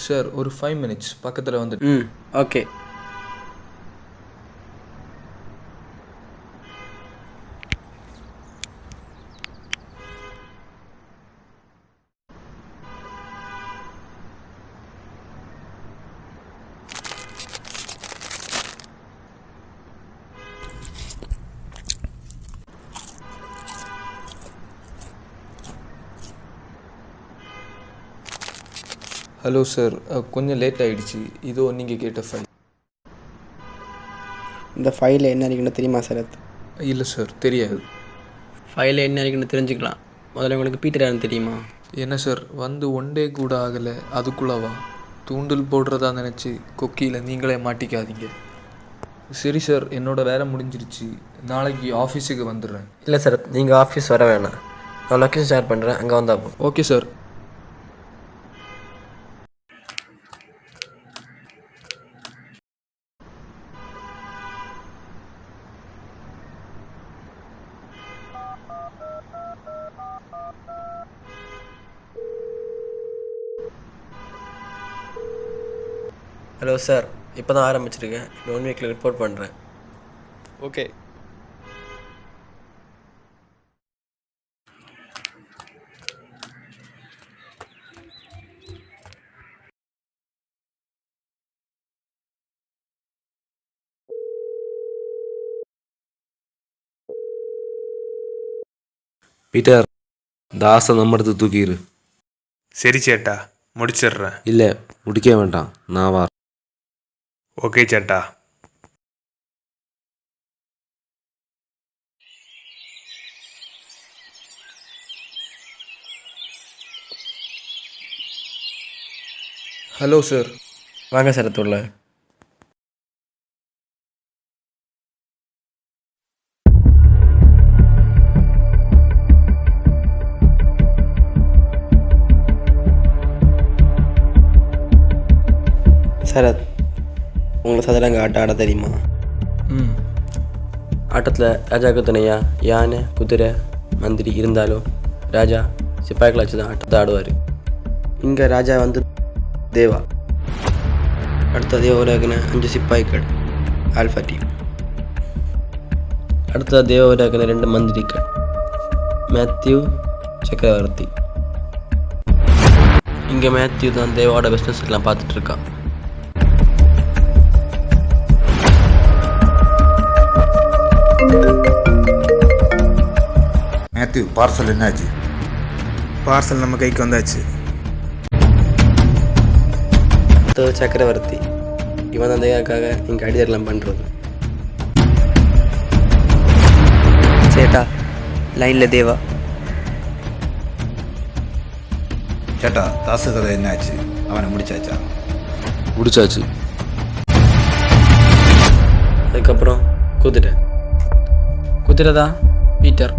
Sir ஒரு 5 minutes பக்கத்தில் வந்து. ஓகே. ஹலோ சார், கொஞ்சம் லேட் ஆகிடுச்சு. இதோ நீங்கள் கேட்ட ஃபைல். இந்த ஃபைலில் என்ன இருக்குன்னு தெரியுமா சரத்? இல்லை சார், தெரியாது. ஃபைலில் என்ன இருக்குன்னு தெரிஞ்சுக்கலாம். முதல்ல உங்களுக்கு பீட்டர் யாருன்னு தெரியுமா? என்ன சார், வந்து 1 டே கூட ஆகலை, அதுக்குள்ளவா? தூண்டில் போடுறதா நினச்சி கொக்கியில் நீங்களே மாட்டிக்காதீங்க. சரி சார், என்னோடய வேலை முடிஞ்சிருச்சு. நாளைக்கு ஆஃபீஸுக்கு வந்துடுறேன். இல்லை சரத், நீங்கள் ஆஃபீஸ் வர வேணாம். நான் லொக்கேஷன் ஷேர் பண்ணுறேன், அங்கே வந்தால் போ. Okay sir. ஹலோ சார், இப்போ தான் ஆரம்பிச்சிருக்கேன். 1 வீக்கில் ரிப்போர்ட் பண்ணுறேன். ஓகே. பீட்டர், தாசை நம்ம இடத்துக்கு தூக்கிடு. சரி சேட்டா, முடிச்சிடுறேன். இல்லை, முடிக்க வேண்டாம், நான் வரேன். ஓகே சேட்டா. Hello sir. வாங்க சரத் உள்ள. சரத், உங்களுக்கு சதுரங்க ஆட்டம் ஆட தெரியுமா? ஆட்டத்தில் ராஜாவுக்கு துணையா யானை, குதிரை, மந்திரி இருந்தாலும் ராஜா சிப்பாய்களை வச்சு தான் ஆட்டத்தை ஆடுவார். இங்கே ராஜா வந்து தேவா, அடுத்த தேவராகின 5 சிப்பாய்கள் ஆல்ஃபா டீம், அடுத்த தேவராகின 2 மந்திரிகள் மேத்யூ, சக்கரவர்த்தி. இங்கே மேத்யூ தான் தேவாவோட பிஸ்னஸ் எல்லாம் பார்த்துட்டு இருக்கான். மேத்யூ, பார்சல் என்னாச்சு? பார்சல் நம்ம கைக்கு வந்தாச்சு. சக்கரவர்த்தி, இவன் தான் தேவாக்காக இங்கே அடிதரெல்லாம் பண்ணுறது. சேட்டா, லைனில் தேவா. சேட்டா, தாசு கதை என்னாச்சு? அவனை முடிச்சாச்சா? முடிச்சாச்சு. அதுக்கப்புறம் குதிரை தான் பீட்டர்.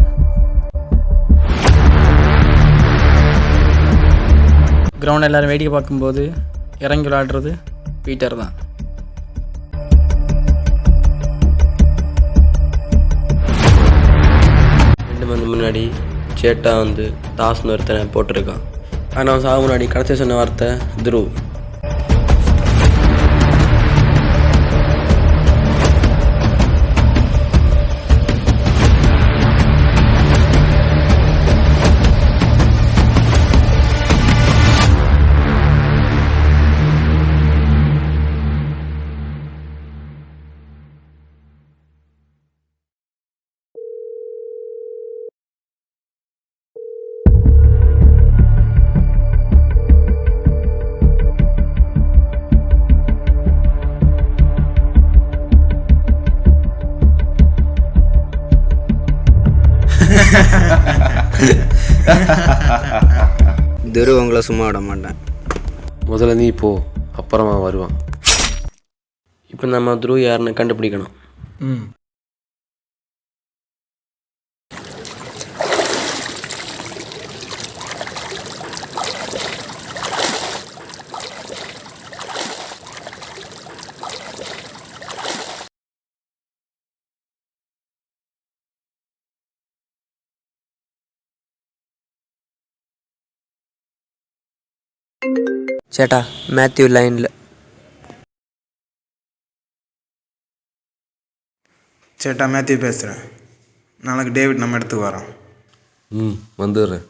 கிரவுண்ட் எல்லோரும் வேடிக்கை பார்க்கும்போது இறங்கி விளையாடுறது பீட்டர் தான். ரெண்டு மணி முன்னாடி சேட்டா வந்து தாஸ்னு ஒருத்தனை போட்டிருக்கான். ஆனால் அவன் சாகு முன்னாடி கடைசி சொன்ன வார்த்தை துருவ். துருவ் உங்களை சும்மா விட மாட்டேன். முதல்ல நீ போ, அப்புறமா வருவான். இப்போ நம்ம துருவ் யாருன்னு கண்டுபிடிக்கணும். ചേട്ടാ മാത്യു ലൈനിൽ. சேட்டா மேத்யூ பேசுகிறேன். நாளைக்கு டேவிட் நம்ம இடத்துக்கு வரோம். ம் வந்துடுறேன்.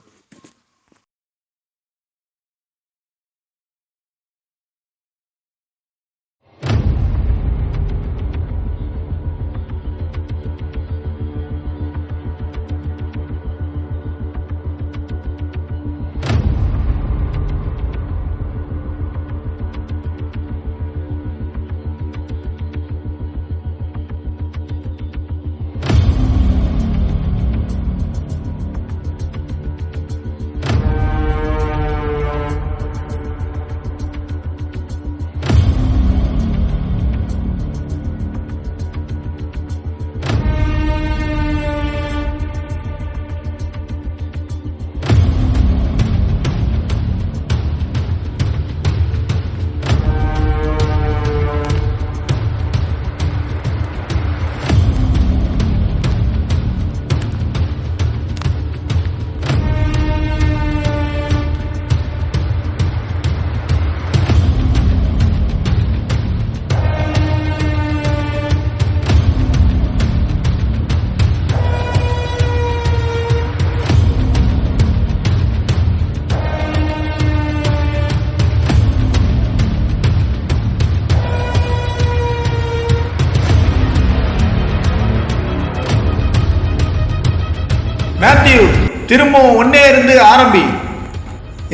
மேத்யூ, திரும்பவும் ஒன்னே இருந்து ஆரம்பி.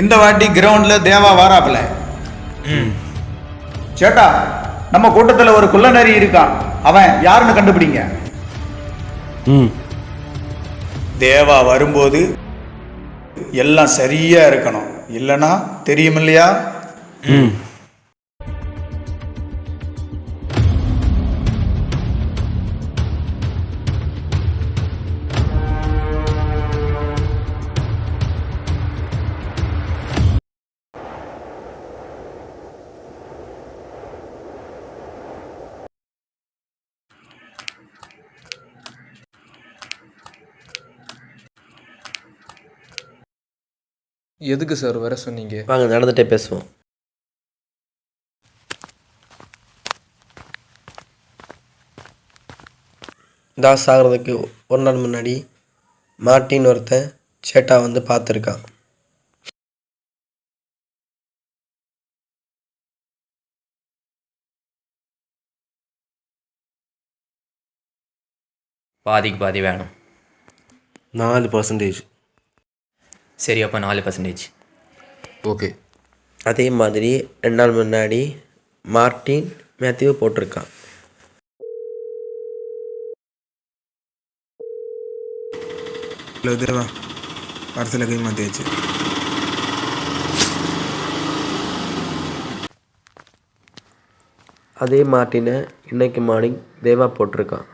இந்த வாட்டி கிரவுண்டில் தேவா வாராப்புல. சேட்டா, நம்ம கூட்டத்தில் ஒரு குள்ளநரி இருக்கான். அவன் யாருன்னு கண்டுபிடிங்க. ம் தேவா வரும்போது எல்லாம் சரியா இருக்கணும், இல்லைன்னா தெரியும் இல்லையா? ம் எதுக்கு சார் வர சொன்னீங்க? வாங்க நடந்துகிட்டே பேசுவோம். தாஸ் ஆகிறதுக்கு ஒரு நாள் முன்னாடி மார்ட்டின் ஒருத்தன் சேட்டா வந்து பார்த்துருக்கான். பாதிக்கு பாதி வேணும். 4%. சரி, அப்போ 4%. ஓகே. அதே மாதிரி 2 நாள் முன்னாடி மார்ட்டின் மேத்யூவை போட்டிருக்கான். ஹலோ தேவா, பார்சலை கை மாற்றியாச்சு. அதே மார்ட்டினை இன்னைக்கு மார்னிங் தேவா போட்டிருக்கான்.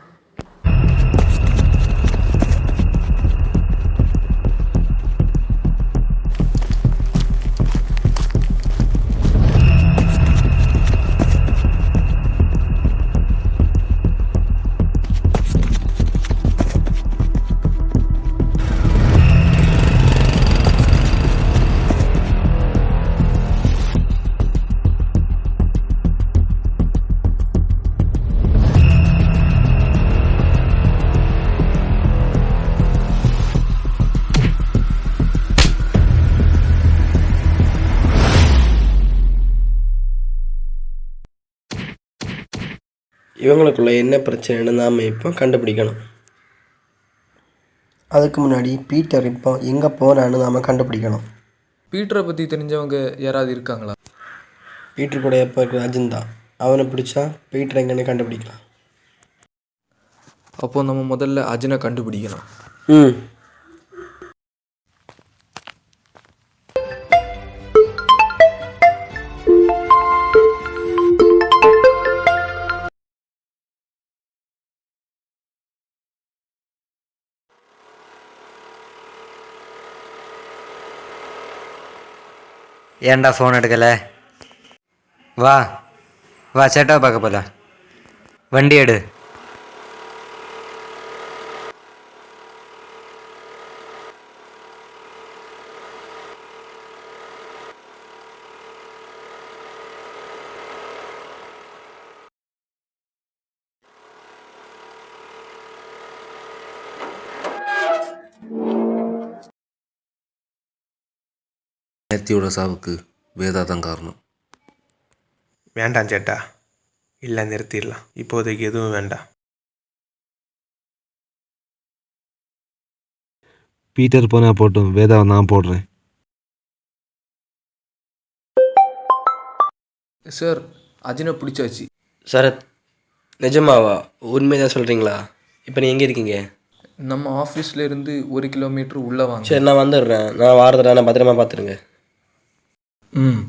இவங்களுக்குள்ள என்ன பிரச்சனைன்னு நாம் இப்போ கண்டுபிடிக்கணும். அதுக்கு முன்னாடி பீட்டர் இப்போ எங்கே போனான்னு நாம் கண்டுபிடிக்கணும். பீட்டரை பற்றி தெரிஞ்சவங்க யாராவது இருக்காங்களா? பீட்டர் கூட எப்போ இருக்கிற அஜிந்தா, அவனை பிடிச்சா பீட்டர் எங்கன்னு கண்டுபிடிக்கலாம். அப்போ நம்ம முதல்ல அஜினை கண்டுபிடிக்கலாம். ம் ஏன்டா ஃபோன் எடுக்கலை? வா வா, சேட்டாவை பார்க்க போகலாம். வண்டி எடு. மேத்யூவோட சாவுக்கு வேதா தான் காரணம். வேண்டாம் சேட்டா, இல்லை நிறுத்திடலாம். இப்போதைக்கு எதுவும் வேண்டாம். பீட்டர் போனால் போட்டும், வேதாவை நான் போடுறேன். சார் அஜினை பிடிச்சாச்சு. சரத், நிஜமாவா? உண்மைதான் சொல்கிறீங்களா? இப்போ நீங்கள் எங்கே இருக்கீங்க? நம்ம ஆஃபீஸில் இருந்து 1 கிலோமீட்டர் உள்ளே வாங்க. சரி, நான் வந்துடுறேன். நான் வாரத்தில் நான் பத்திரமா பார்த்துருங்க. ம்.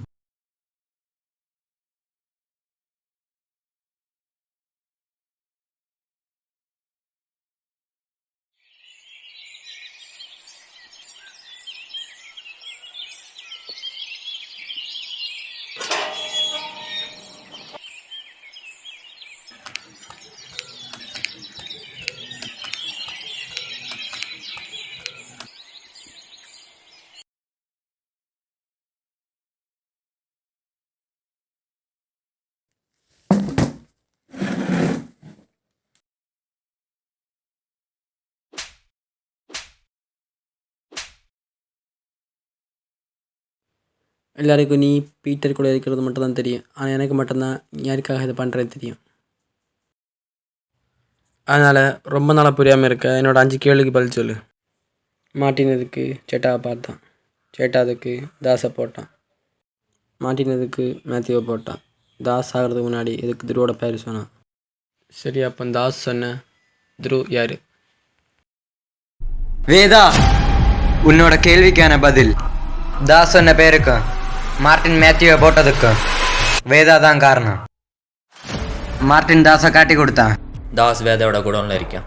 எல்லாருக்கும் நீ பீட்டர் கூட இருக்கிறது மட்டும்தான் தெரியும். ஆனால் எனக்கு மட்டும்தான் யாருக்காக இதை பண்ணுறது தெரியும். அதனால் ரொம்ப நாளாக புரியாமல் இருக்க என்னோடய 5 கேள்விக்கு பதில் சொல்லு. மாட்டினதுக்கு சேட்டாவை பார்த்தான். சேட்டா அதுக்கு தாஸை போட்டான். மாட்டினதுக்கு மேத்யூவை போட்டான். தாஸ் ஆகிறதுக்கு முன்னாடி எதுக்கு துருவோட பேர் சொன்னான்? சரி, அப்போ தாஸ் சொன்ன துரு யார்? வேதா, உன்னோட கேள்விக்கான பதில் தாஸ் சொன்ன பேருக்கும் மார்ட்டின் மேத்யூவை போட்டதுக்கும் வேதா தான் காரணம். மார்ட்டின் தாஸை காட்டி கொடுத்தான். தாஸ் வேதாவோட குடோனில் இருக்கான்.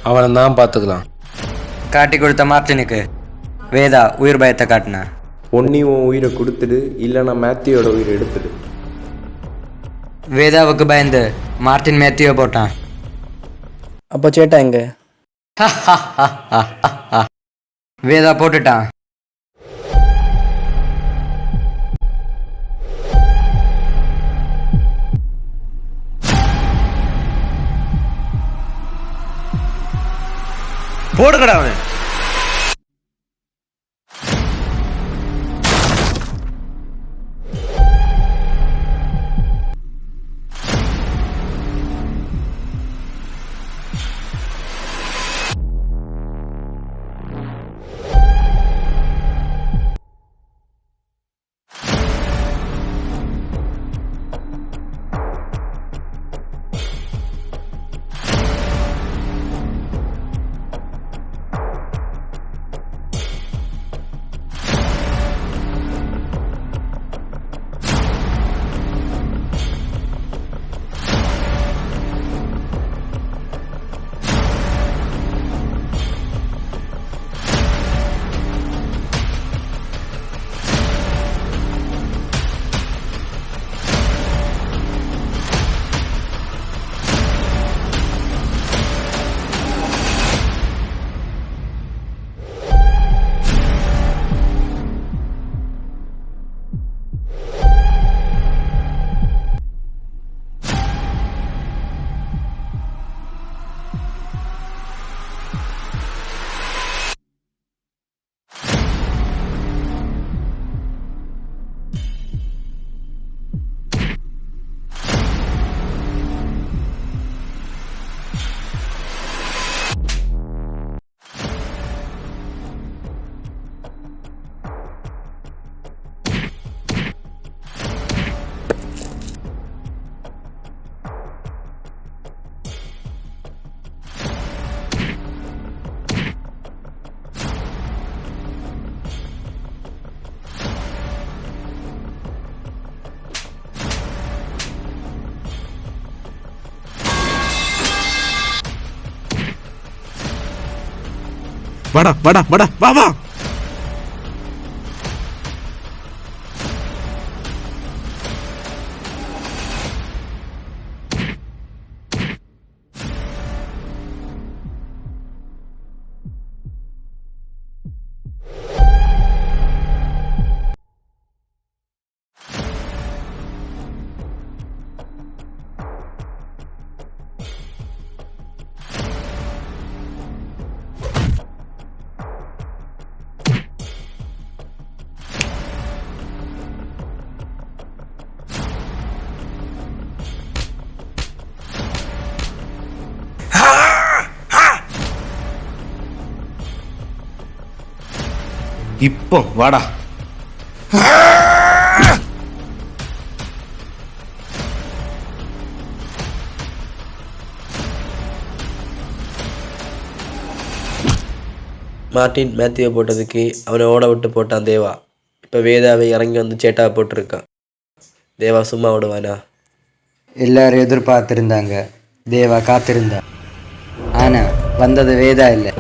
அவனை நான் பார்த்துக்கலாம். காட்டி கொடுத்த மார்ட்டினுக்கு வேதா உயிர் பயத்தை காட்டினான். ஒன்னி உன் உயிரை கொடுத்துடு, இல்லைன்னா மேத்யூவோட உயிரை எடுத்துடு. வேதாவுக்கு பயந்து மார்ட்டின் மேத்யூவை போட்டான். அப்போ சேட்டா எங்க? வேதா போட்டுட்டான். போடுங்கடா அவன். வாடா வாடா வாடா, வா வா. இப்போ வாடா. மார்ட்டின் மேத்யூவை போட்டதுக்கு அவனை ஓட விட்டு போட்டான் தேவா. இப்போ வேதாவை இறங்கி வந்து சேட்டாவை போட்டிருக்கான். தேவா சும்மா விடுவானா? எல்லாரும் எதிர்பார்த்திருந்தாங்க, தேவா காத்திருந்தா. ஆனா வந்தது வேதா இல்லை,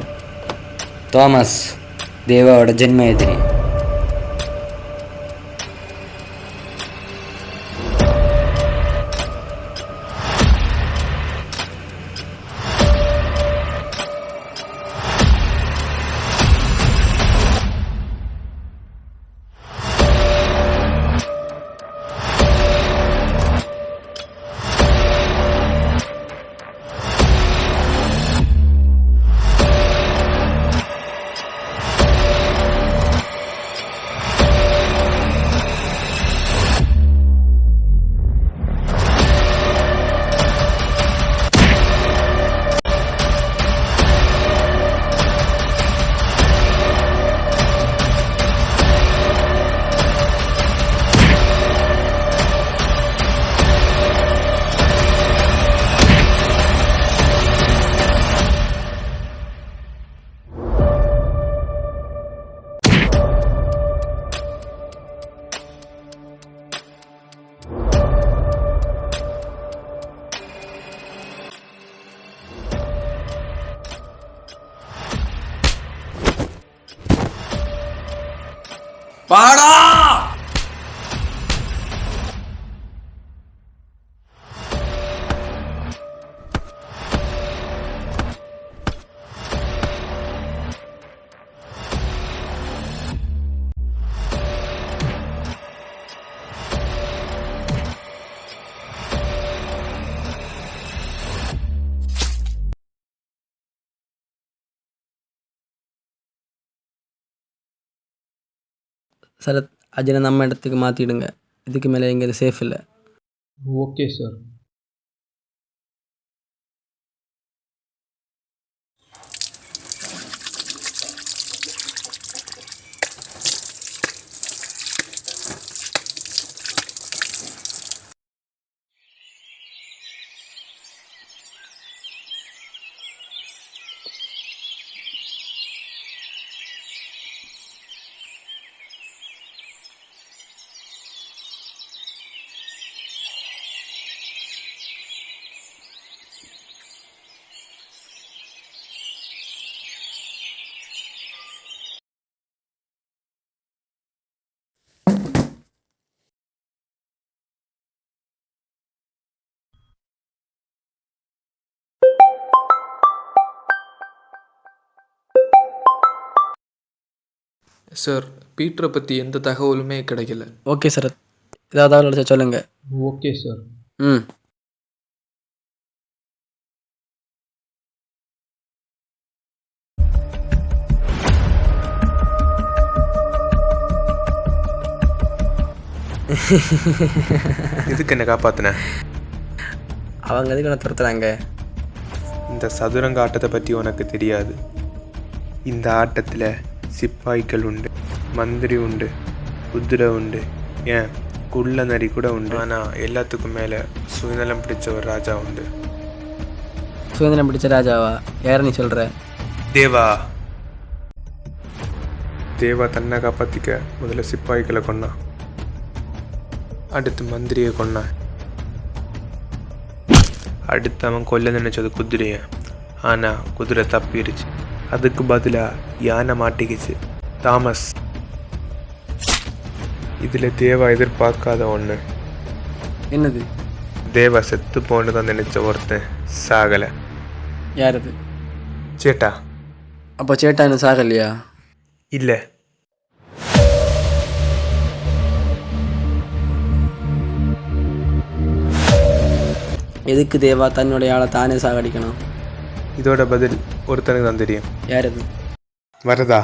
தாமஸ், தேவாவோட ஜென்ம எதிரி. பாடா. சரத், அஜனை நம்ம இடத்துக்கு மாற்றிடுங்க. இதுக்கு மேலே இங்கே இது சேஃப் இல்லை. Okay sir. சார், பீட்டரை பற்றி எந்த தகவலுமே கிடைக்கல. ஓகே சரத், ஏதாவது தகவல் சொல்லுங்கள். Okay sir. ம். இதுக்கு என்ன காப்பாத்தின? அவங்க எதுக்கு என்ன துரத்துறாங்க? இந்த சதுரங்க ஆட்டத்தை பற்றி உனக்கு தெரியாது. இந்த ஆட்டத்தில் சிப்பாய்கள் உண்டு, மந்திரி உண்டு, குதிரை உண்டு, ஏன் குள்ள நரி கூட உண்டு. ஆனால் எல்லாத்துக்கும் மேலே சுயநலம் பிடிச்ச ஒரு ராஜா உண்டு. சுதந்திரம் பிடிச்ச ராஜாவா? யாரை நீ சொல்கிற? தேவா. தேவா தன்னை காப்பாற்றிக்க முதல்ல சிப்பாய்களை கொன்னான், அடுத்து மந்திரியை கொன்னான், அடுத்து அவன் கொல்ல நினைச்சது குதிரையை. ஆனால் குதிரை தப்பிடுச்சு. அதுக்கு பதிலாக யானை மாட்டிக்கிச்சு. தாமஸ். இதில் தேவா எதிர்பார்க்காத ஒன்று. என்னது? தேவா செத்து போனதான் நினைச்ச ஒருத்தன் சாகலை. யார் அது? சேட்டா. அப்போ சேட்டா இன்னும் சாகலையா? இல்லை. எதுக்கு தேவா தன்னுடைய ஆளை தானே சாகடிக்கணும்? இதோட பதில் ஒருத்தனுக்கு தான் தெரியும். யார் அது? வரதா.